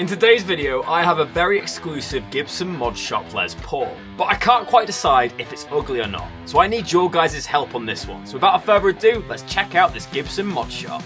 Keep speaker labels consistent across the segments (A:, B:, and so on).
A: In today's video, I have a very exclusive Gibson Mod Shop Les Paul, but I can't quite decide if it's ugly or not, so I need your guys' help on this one. So without further ado, let's check out this Gibson Mod Shop.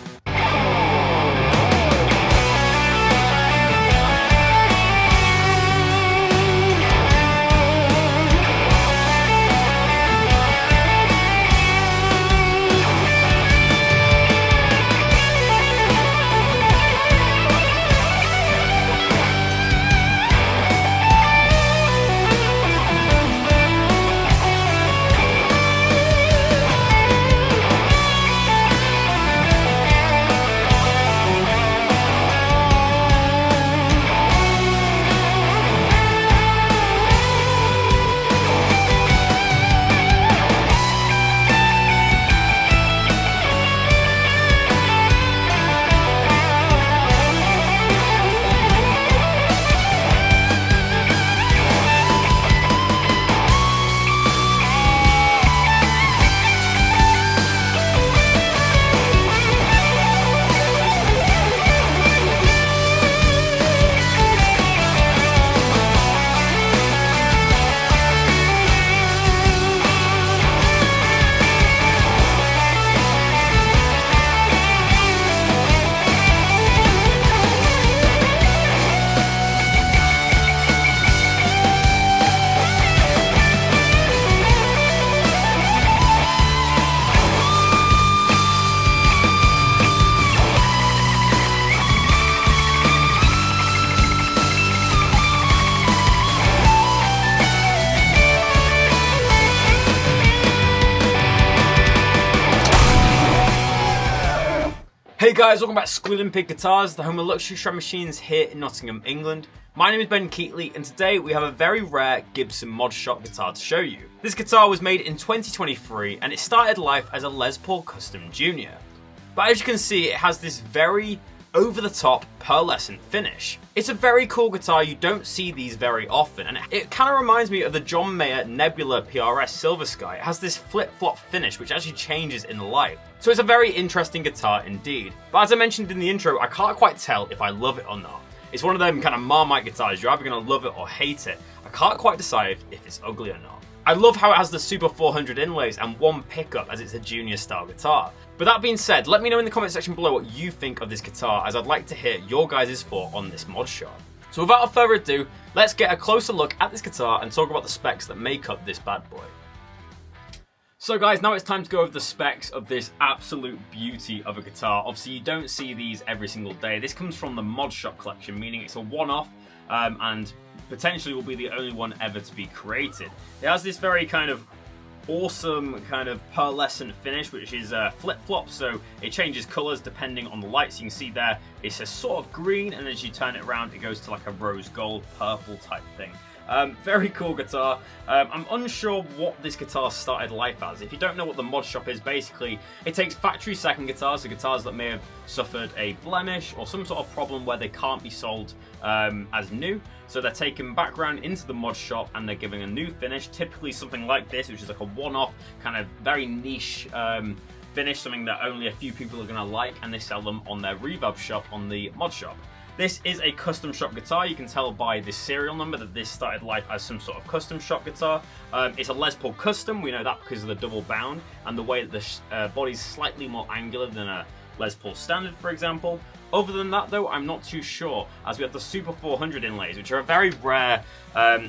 A: Hey guys, welcome back to Squealing Pig Guitars, the home of luxury shred machines here in Nottingham, England. My name is Keightley, and today we have a very rare Gibson Mod Shop guitar to show you. This guitar was made in 2023 and it started life as a Les Paul Custom Junior. But as you can see, it has this very over-the-top pearlescent finish. It's a very cool guitar, you don't see these very often, and it kind of reminds me of the John Mayer Nebula PRS Silver Sky. It has this flip-flop finish which actually changes in the light. So it's a very interesting guitar indeed. But as I mentioned in the intro, I can't quite tell if I love it or not. It's one of them kind of Marmite guitars, you're either going to love it or hate it. I can't quite decide if it's ugly or not. I love how it has the Super 400 inlays and one pickup as it's a junior style guitar. But that being said, let me know in the comment section below what you think of this guitar, as I'd like to hear your guys' thought on this mod shop. So without further ado, let's get a closer look at this guitar and talk about the specs that make up this bad boy. So guys, now it's time to go over the specs of this absolute beauty of a guitar. Obviously you don't see these every single day. This comes from the Mod Shop collection, meaning it's a one-off and potentially will be the only one ever to be created. It has this very kind of awesome kind of pearlescent finish, which is flip-flop, so it changes colours depending on the lights. You can see there it's a sort of green, and as you turn it around it goes to like a rose gold purple type thing. Very cool guitar. I'm unsure what this guitar started life as. If you don't know what the Mod Shop is, basically it takes factory second guitars, so guitars that may have suffered a blemish or some sort of problem where they can't be sold as new. So they're taken back around into the Mod Shop and they're giving a new finish, typically something like this, which is like a one-off kind of very niche finish, something that only a few people are going to like, and they sell them on their Reverb shop on the Mod Shop. This is a custom shop guitar. You can tell by the serial number that this started life as some sort of custom shop guitar. It's a Les Paul Custom. We know that because of the double bound and the way that the body's slightly more angular than a Les Paul Standard, for example. Other than that though, I'm not too sure, as we have the Super 400 inlays, which are a very rare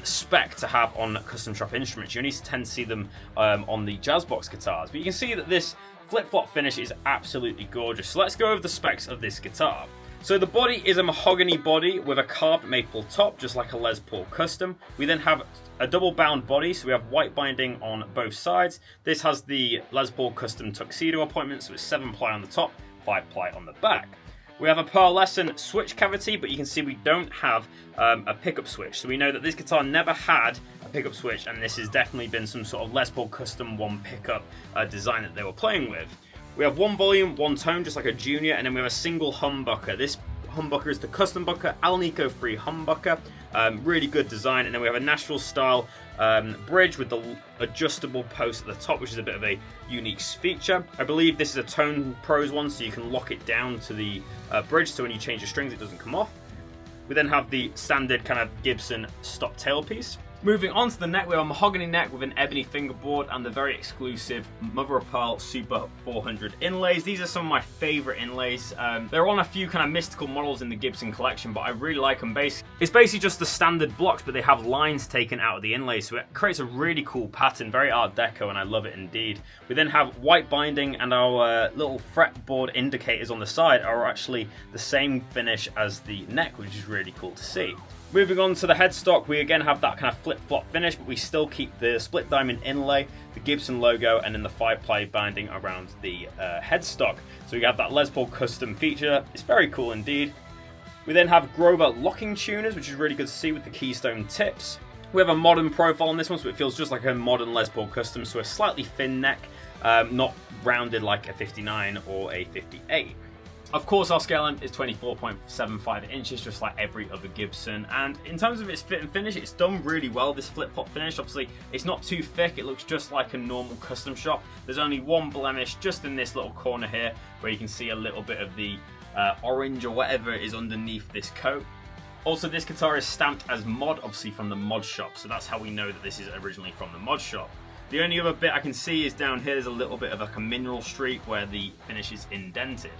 A: spec to have on custom shop instruments. You only tend to see them on the Jazzbox guitars. But you can see that this flip-flop finish is absolutely gorgeous. So let's go over the specs of this guitar. So the body is a mahogany body with a carved maple top, just like a Les Paul Custom. We then have a double bound body, so we have white binding on both sides. This has the Les Paul Custom tuxedo appointment, so it's 7-ply on the top, 5-ply on the back. We have a pearlescent switch cavity, but you can see we don't have a pickup switch. So we know that this guitar never had a pickup switch, and this has definitely been some sort of Les Paul Custom one pickup design that they were playing with. We have one volume, one tone, just like a junior, and then we have a single humbucker. This humbucker is the custom bucker, Alnico free humbucker. Really good design. And then we have a Nashville style bridge with the adjustable post at the top, which is a bit of a unique feature. I believe this is a Tone Pros one, so you can lock it down to the bridge, so when you change the strings it doesn't come off. We then have the standard kind of Gibson stop tailpiece. Moving on to the neck, we have a mahogany neck with an ebony fingerboard and the very exclusive mother of pearl Super 400 inlays. These are some of my favorite inlays. They're on a few kind of mystical models in the Gibson collection, but I really like them. It's basically just the standard blocks, but they have lines taken out of the inlay, so it creates a really cool pattern, very art deco, and I love it indeed. We then have white binding, and our little fretboard indicators on the side are actually the same finish as the neck, which is really cool to see. Moving on to the headstock, we again have that kind of flip-flop finish, but we still keep the split diamond inlay, the Gibson logo, and then the 5-ply binding around the headstock. So we have that Les Paul custom feature. It's very cool indeed. We then have Grover locking tuners, which is really good to see with the keystone tips. We have a modern profile on this one, so it feels just like a modern Les Paul custom, so a slightly thin neck, not rounded like a 59 or a 58. Of course, our scale length is 24.75 inches, just like every other Gibson. And in terms of its fit and finish, it's done really well, this flip-flop finish. Obviously, it's not too thick. It looks just like a normal custom shop. There's only one blemish just in this little corner here, where you can see a little bit of the orange or whatever is underneath this coat. Also, this guitar is stamped as mod, obviously from the mod shop. So that's how we know that this is originally from the mod shop. The only other bit I can see is down here, there's a little bit of like a mineral streak where the finish is indented.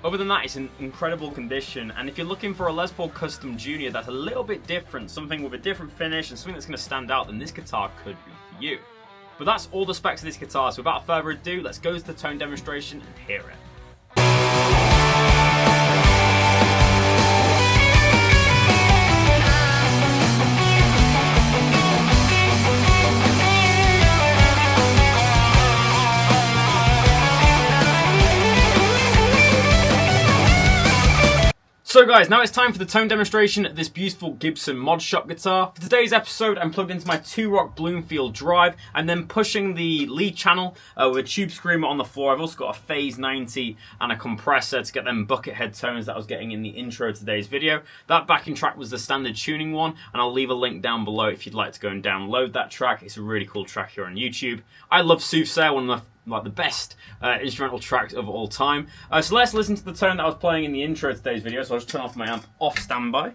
A: Other than that, it's in incredible condition, and if you're looking for a Les Paul Custom Junior that's a little bit different, something with a different finish and something that's going to stand out, then this guitar could be for you. But that's all the specs of this guitar, so without further ado, let's go to the tone demonstration and hear it. So guys, now it's time for the tone demonstration of this beautiful Gibson mod shop guitar. For today's episode, I'm plugged into my 2-rock Bloomfield drive and then pushing the lead channel with a tube screamer on the floor. I've also got a phase 90 and a compressor to get them bucket head tones that I was getting in the intro to today's video. That backing track was the standard tuning one, and I'll leave a link down below if you'd like to go and download that track. It's a really cool track here on YouTube. I love Soothsayer, one of the best instrumental tracks of all time. So let's listen to the tone that I was playing in the intro to today's video. So I'll just turn off my amp off standby.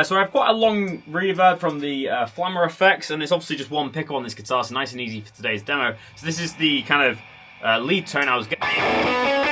A: So I have quite a long reverb from the Flammer effects, and it's obviously just one pickup on this guitar, so nice and easy for today's demo. So this is the kind of lead tone I was getting.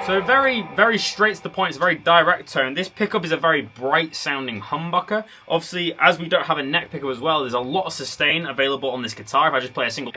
A: So very, very straight to the point. It's a very direct tone. This pickup is a very bright sounding humbucker. Obviously, as we don't have a neck pickup as well, there's a lot of sustain available on this guitar. If I just play a single...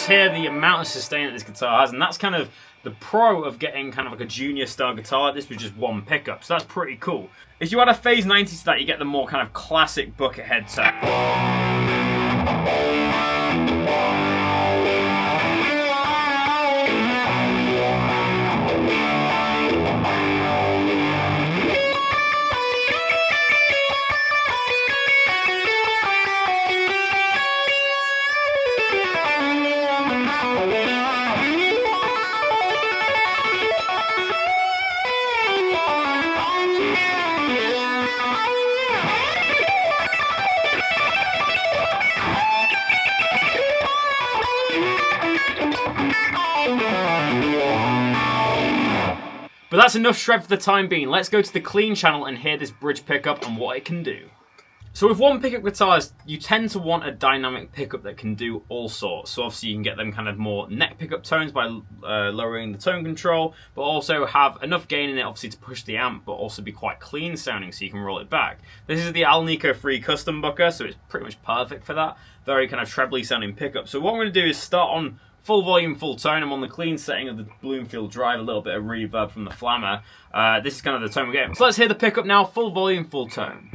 A: hear the amount of sustain that this guitar has, and that's kind of the pro of getting kind of like a junior style guitar like this with just one pickup, so that's pretty cool. If you add a phase 90 to that, you get the more kind of classic bucket head sound. But that's enough shred for the time being. Let's go to the clean channel and hear this bridge pickup and what it can do. So with one pickup guitars, you tend to want a dynamic pickup that can do all sorts. So obviously you can get them kind of more neck pickup tones by lowering the tone control, but also have enough gain in it obviously to push the amp, but also be quite clean sounding so you can roll it back. This is the Alnico 3 custom bucker, so it's pretty much perfect for that. Very kind of trebly sounding pickup. So what I'm going to do is start on full volume, full tone. I'm on the clean setting of the Bloomfield drive, a little bit of reverb from the Flammer. This is kind of the tone we're getting. So let's hear the pickup now, full volume, full tone.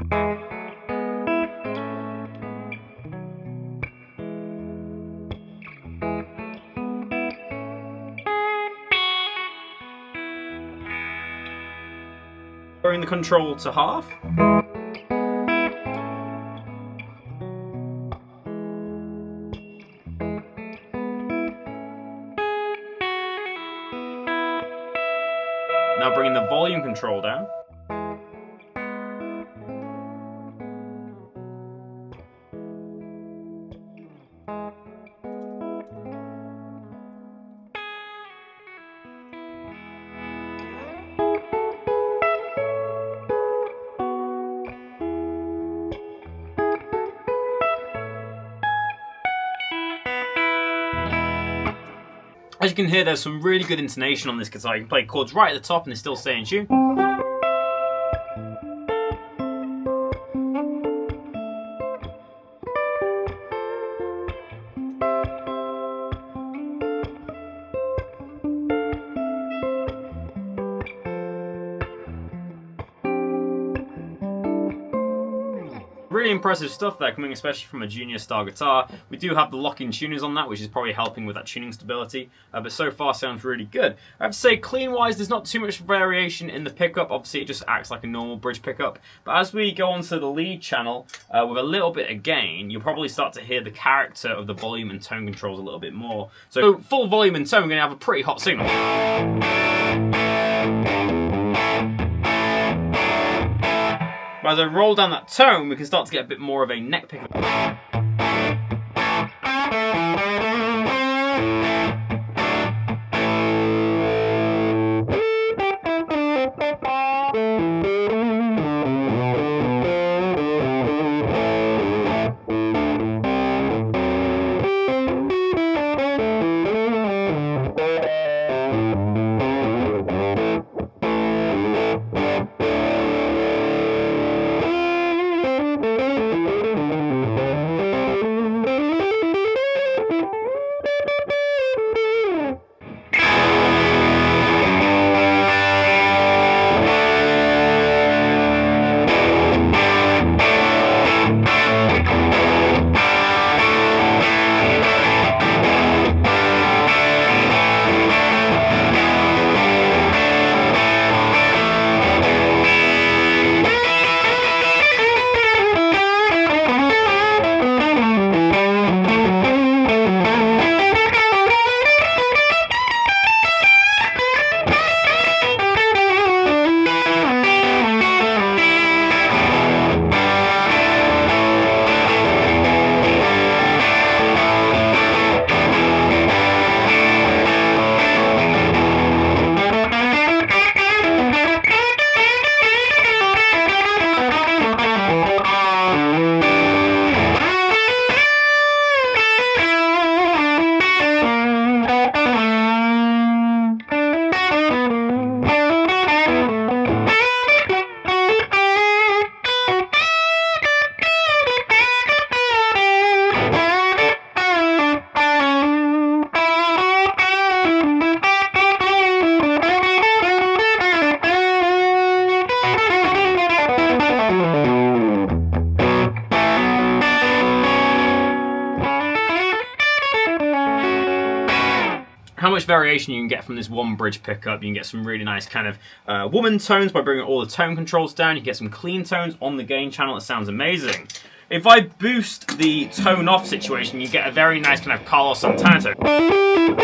A: Lowering the control to half. Now bringing the volume control down. As you can hear, there's some really good intonation on this guitar. You can play chords right at the top and they still stay in tune. Really impressive stuff there, coming especially from a junior style guitar. We do have the lock-in tuners on that, which is probably helping with that tuning stability, but so far sounds really good. I have to say, clean-wise, there's not too much variation in the pickup. Obviously, it just acts like a normal bridge pickup. But as we go onto the lead channel with a little bit of gain, you'll probably start to hear the character of the volume and tone controls a little bit more. So full volume and tone, we're going to have a pretty hot signal. But as I roll down that tone, we can start to get a bit more of a neck pickup. How much variation you can get from this one bridge pickup. You can get some really nice kind of woman tones by bringing all the tone controls down. You can get some clean tones on the gain channel. It sounds amazing. If I boost the tone off situation, you get a very nice kind of Carlos Santana tone.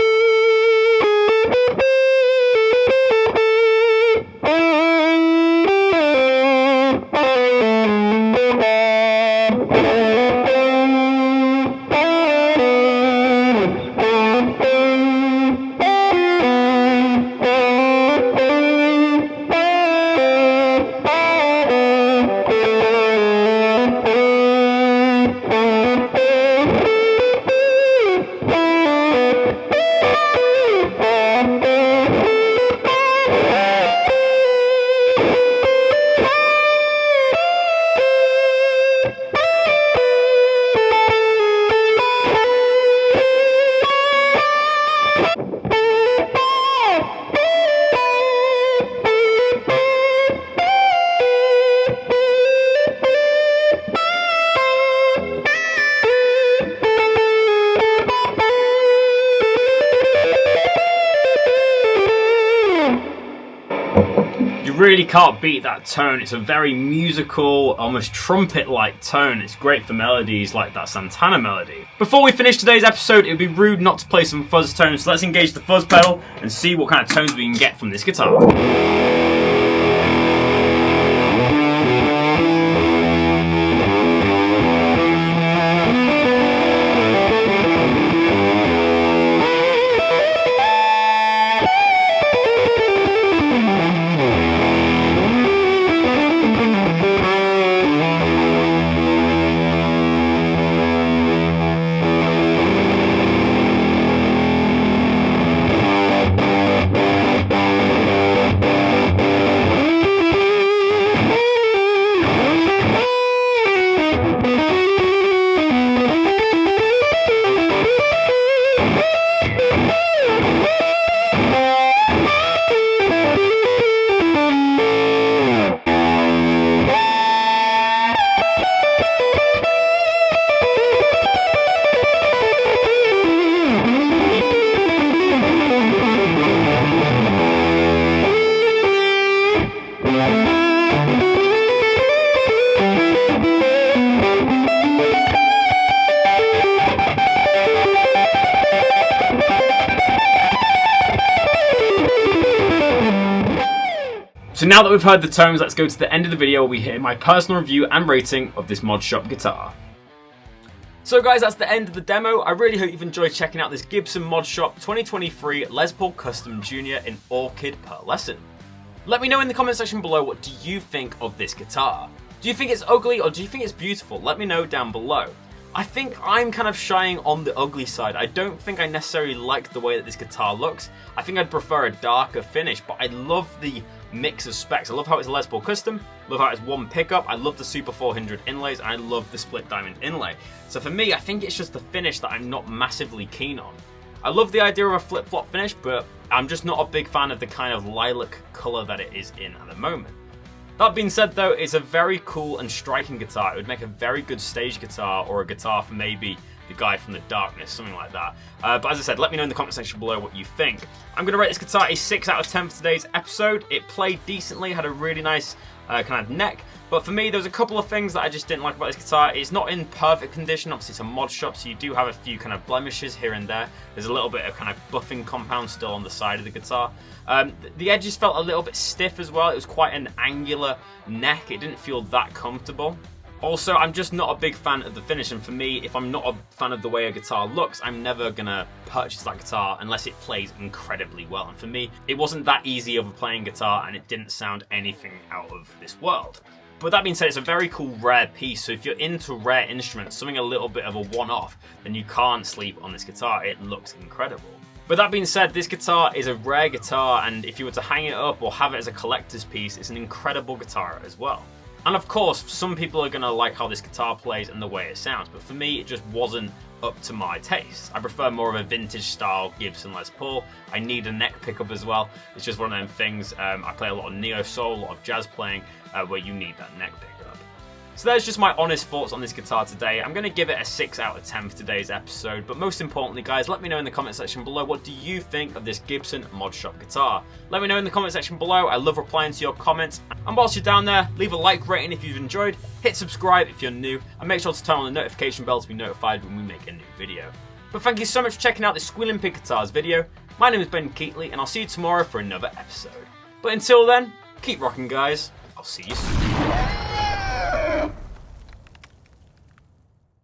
A: really can't beat that tone. It's a very musical, almost trumpet-like tone. It's great for melodies like that Santana melody. Before we finish today's episode, it would be rude not to play some fuzz tones, so let's engage the fuzz pedal and see what kind of tones we can get from this guitar. So now that we've heard the tones, let's go to the end of the video where we hear my personal review and rating of this Mod Shop guitar. So guys, that's the end of the demo. I really hope you've enjoyed checking out this Gibson Mod Shop 2023 Les Paul Custom Junior in Orchid per lesson. Let me know in the comment section below, what do you think of this guitar? Do you think it's ugly or do you think it's beautiful? Let me know down below. I think I'm kind of shying on the ugly side. I don't think I necessarily like the way that this guitar looks. I think I'd prefer a darker finish, but I love the mix of specs. I love how it's Les Paul Custom, love how it's one pickup, I love the Super 400 inlays, and I love the split diamond inlay. So for me, I think it's just the finish that I'm not massively keen on. I love the idea of a flip-flop finish, but I'm just not a big fan of the kind of lilac colour that it is in at the moment. That being said though, it's a very cool and striking guitar. It would make a very good stage guitar, or a guitar for maybe the guy from the Darkness, something like that. But as I said, let me know in the comment section below what you think. I'm going to rate this guitar a 6 out of 10 for today's episode. It played decently, had a really nice kind of neck. But for me, there's a couple of things that I just didn't like about this guitar. It's not in perfect condition. Obviously, it's a mod shop, so you do have a few kind of blemishes here and there. There's a little bit of kind of buffing compound still on the side of the guitar. The edges felt a little bit stiff as well. It was quite an angular neck. It didn't feel that comfortable. Also, I'm just not a big fan of the finish, and for me, if I'm not a fan of the way a guitar looks, I'm never gonna purchase that guitar unless it plays incredibly well. And for me, it wasn't that easy of a playing guitar, and it didn't sound anything out of this world. But that being said, it's a very cool rare piece, so if you're into rare instruments, something a little bit of a one-off, then you can't sleep on this guitar. It looks incredible. But that being said, this guitar is a rare guitar, and if you were to hang it up or have it as a collector's piece, it's an incredible guitar as well. And of course, some people are going to like how this guitar plays and the way it sounds, but for me, it just wasn't up to my taste. I prefer more of a vintage style Gibson Les Paul. I need a neck pickup as well. It's just one of them things. I play a lot of neo soul, a lot of jazz playing, where you need that neck pickup. So there's just my honest thoughts on this guitar today. I'm going to give it a 6 out of 10 for today's episode, but most importantly guys, let me know in the comment section below, what do you think of this Gibson Mod Shop guitar? Let me know in the comment section below. I love replying to your comments. And whilst you're down there, leave a like rating if you've enjoyed, hit subscribe if you're new, and make sure to turn on the notification bell to be notified when we make a new video. But thank you so much for checking out this Squealing Pig Guitars video. My name is Ben Keightley, and I'll see you tomorrow for another episode. But until then, keep rocking guys. I'll see you soon.